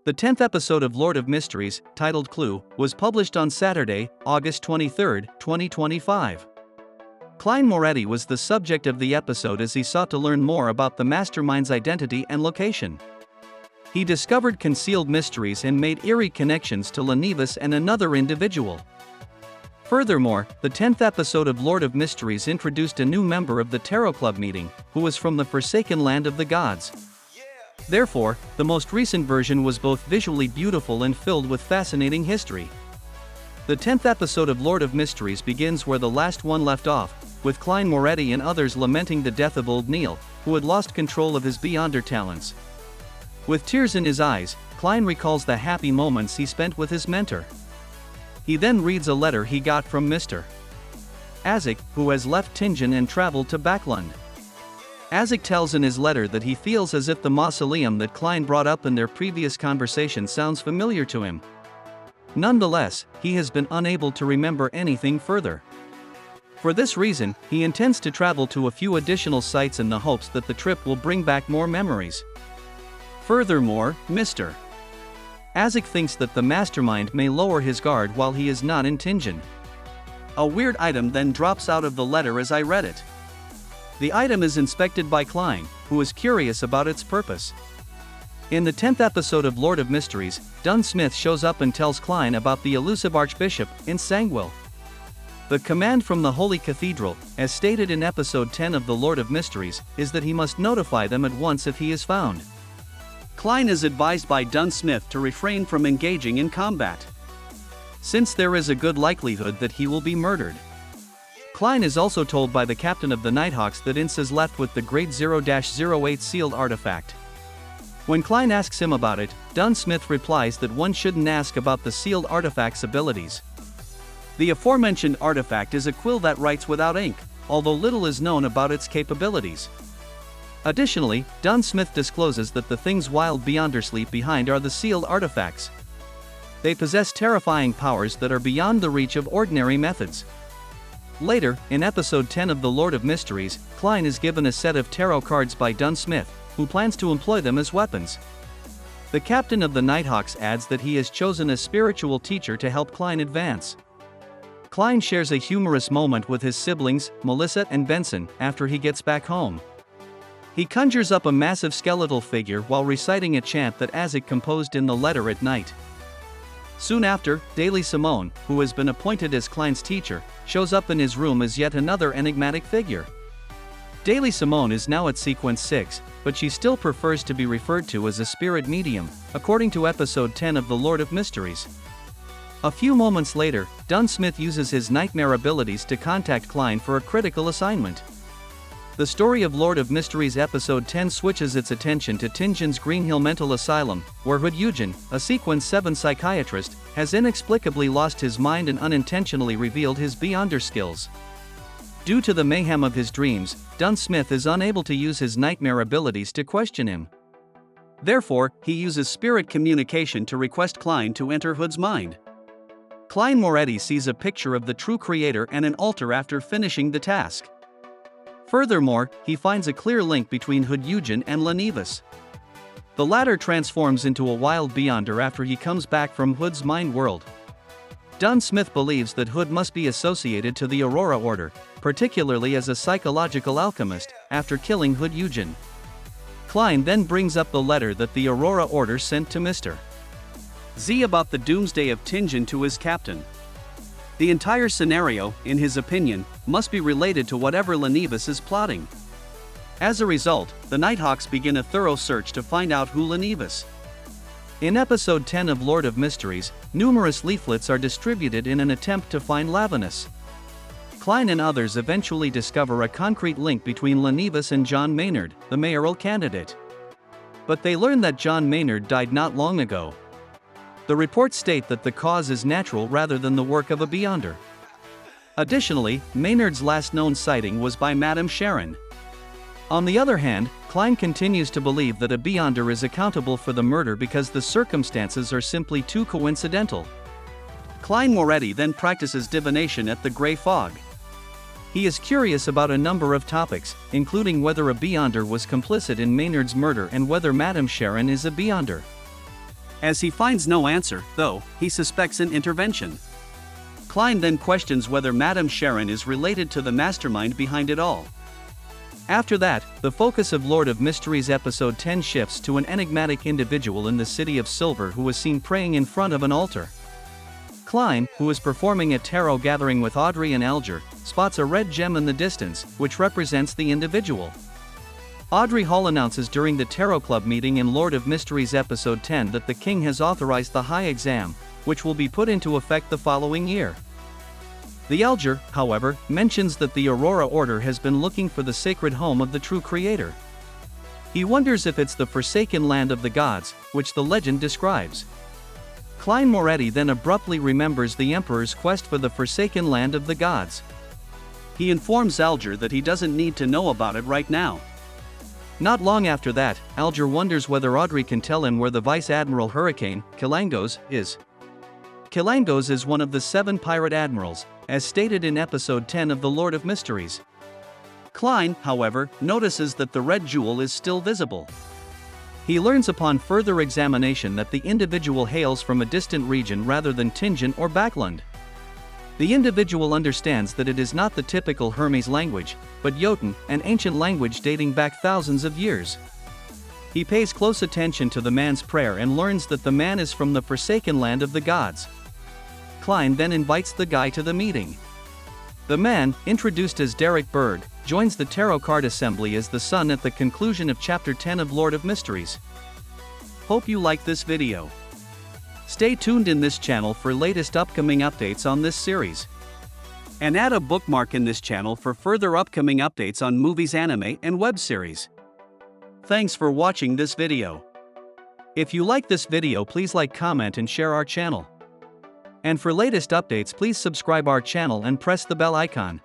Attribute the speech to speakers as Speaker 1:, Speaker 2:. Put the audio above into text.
Speaker 1: The 10th episode of Lord of Mysteries, titled Clue, was published on Saturday, August 23, 2025. Klein Moretti was the subject of the episode as he sought to learn more about the mastermind's identity and location. He discovered concealed mysteries and made eerie connections to Lanevus and another individual. Furthermore, the 10th episode of Lord of Mysteries introduced a new member of the Tarot Club meeting, who was from the forsaken land of the gods. Therefore, the most recent version was both visually beautiful and filled with fascinating history. The 10th episode of Lord of Mysteries begins where the last one left off, with Klein Moretti and others lamenting the death of old Neil, who had lost control of his Beyonder talents. With tears in his eyes, Klein recalls the happy moments he spent with his mentor. He then reads a letter he got from Mr. Azek, who has left Tingen and traveled to Backlund. Azek tells in his letter that he feels as if the mausoleum that Klein brought up in their previous conversation sounds familiar to him. Nonetheless, he has been unable to remember anything further. For this reason, he intends to travel to a few additional sites in the hopes that the trip will bring back more memories. Furthermore, Mr. Azek thinks that the mastermind may lower his guard while he is not in Tingen. A weird item then drops out of the letter as I read it. The item is inspected by Klein, who is curious about its purpose. In the 10th episode of Lord of Mysteries, Dunn Smith shows up and tells Klein about the elusive Archbishop in Sangwell. The command from the Holy Cathedral, as stated in episode 10 of the Lord of Mysteries, is that he must notify them at once if he is found. Klein is advised by Dunn Smith to refrain from engaging in combat, since there is a good likelihood that he will be murdered. Klein is also told by the captain of the Nighthawks that Ince is left with the Grade 0-08 sealed artifact. When Klein asks him about it, Dunn Smith replies that one shouldn't ask about the sealed artifact's abilities. The aforementioned artifact is a quill that writes without ink, although little is known about its capabilities. Additionally, Dunn Smith discloses that the things Wild Beyonders leave behind are the sealed artifacts. They possess terrifying powers that are beyond the reach of ordinary methods. Later, in episode 10 of the Lord of Mysteries, Klein is given a set of tarot cards by Dunn Smith, who plans to employ them as weapons. The captain of the Nighthawks adds that he has chosen a spiritual teacher to help Klein advance. Klein shares a humorous moment with his siblings, Melissa and Benson, after he gets back home. He conjures up a massive skeletal figure while reciting a chant that Azek composed in the letter at night. Soon after, Daly Simone, who has been appointed as Klein's teacher, shows up in his room as yet another enigmatic figure. Daly Simone is now at sequence 6, but she still prefers to be referred to as a spirit medium, according to episode 10 of the Lord of Mysteries. A few moments later, Dunn Smith uses his nightmare abilities to contact Klein for a critical assignment. The story of Lord of Mysteries episode 10 switches its attention to Tingen's Greenhill Mental Asylum, where Hood Eugen, a sequence 7 psychiatrist, has inexplicably lost his mind and unintentionally revealed his Beyonder skills. Due to the mayhem of his dreams, Dunn Smith is unable to use his nightmare abilities to question him. Therefore, he uses spirit communication to request Klein to enter Hood's mind. Klein Moretti sees a picture of the true creator and an altar after finishing the task. Furthermore, he finds a clear link between Hood Eugen and Lanevus. The latter transforms into a wild Beyonder after he comes back from Hood's mind world. Dunn Smith believes that Hood must be associated to the Aurora Order, particularly as a psychological alchemist, after killing Hood Eugen. Klein then brings up the letter that the Aurora Order sent to Mr. Z about the doomsday of Tingen to his captain. The entire scenario, in his opinion, must be related to whatever Lanevus is plotting. As a result, the Nighthawks begin a thorough search to find out who Lanevus. In episode 10 of Lord of Mysteries, numerous leaflets are distributed in an attempt to find Lanevus. Klein and others eventually discover a concrete link between Lanevus and John Maynard, the mayoral candidate. But they learn that John Maynard died not long ago. The reports state that the cause is natural rather than the work of a Beyonder. Additionally, Maynard's last known sighting was by Madame Sharon. On the other hand, Klein continues to believe that a Beyonder is accountable for the murder because the circumstances are simply too coincidental. Klein Moretti then practices divination at the Grey Fog. He is curious about a number of topics, including whether a Beyonder was complicit in Maynard's murder and whether Madame Sharon is a Beyonder. As he finds no answer, though, he suspects an intervention. Klein then questions whether Madame Sharon is related to the mastermind behind it all. After that, the focus of Lord of Mysteries episode 10 shifts to an enigmatic individual in the City of Silver who was seen praying in front of an altar. Klein, who is performing a tarot gathering with Audrey and Alger, spots a red gem in the distance, which represents the individual. Audrey Hall announces during the Tarot Club meeting in Lord of Mysteries episode 10 that the king has authorized the high exam, which will be put into effect the following year. The Alger, however, mentions that the Aurora Order has been looking for the sacred home of the true creator. He wonders if it's the forsaken land of the gods, which the legend describes. Klein Moretti then abruptly remembers the Emperor's quest for the forsaken land of the gods. He informs Alger that he doesn't need to know about it right now. Not long after that, Alger wonders whether Audrey can tell him where the Vice Admiral Hurricane, Kilangos, is. Kilangos is one of the 7 pirate admirals, as stated in episode 10 of the Lord of Mysteries. Klein, however, notices that the red jewel is still visible. He learns upon further examination that the individual hails from a distant region rather than Tingen or Backland. The individual understands that it is not the typical Hermes language, but Jotun, an ancient language dating back thousands of years. He pays close attention to the man's prayer and learns that the man is from the forsaken land of the gods. Klein then invites the guy to the meeting. The man, introduced as Derek Berg, joins the tarot card assembly as the sun at the conclusion of chapter 10 of Lord of Mysteries. Hope you like this video. Stay tuned in this channel for latest upcoming updates on this series. And add a bookmark in this channel for further upcoming updates on movies, anime, and web series. Thanks for watching this video. If you like this video, please like, comment, and share our channel. And for latest updates, please subscribe our channel and press the bell icon.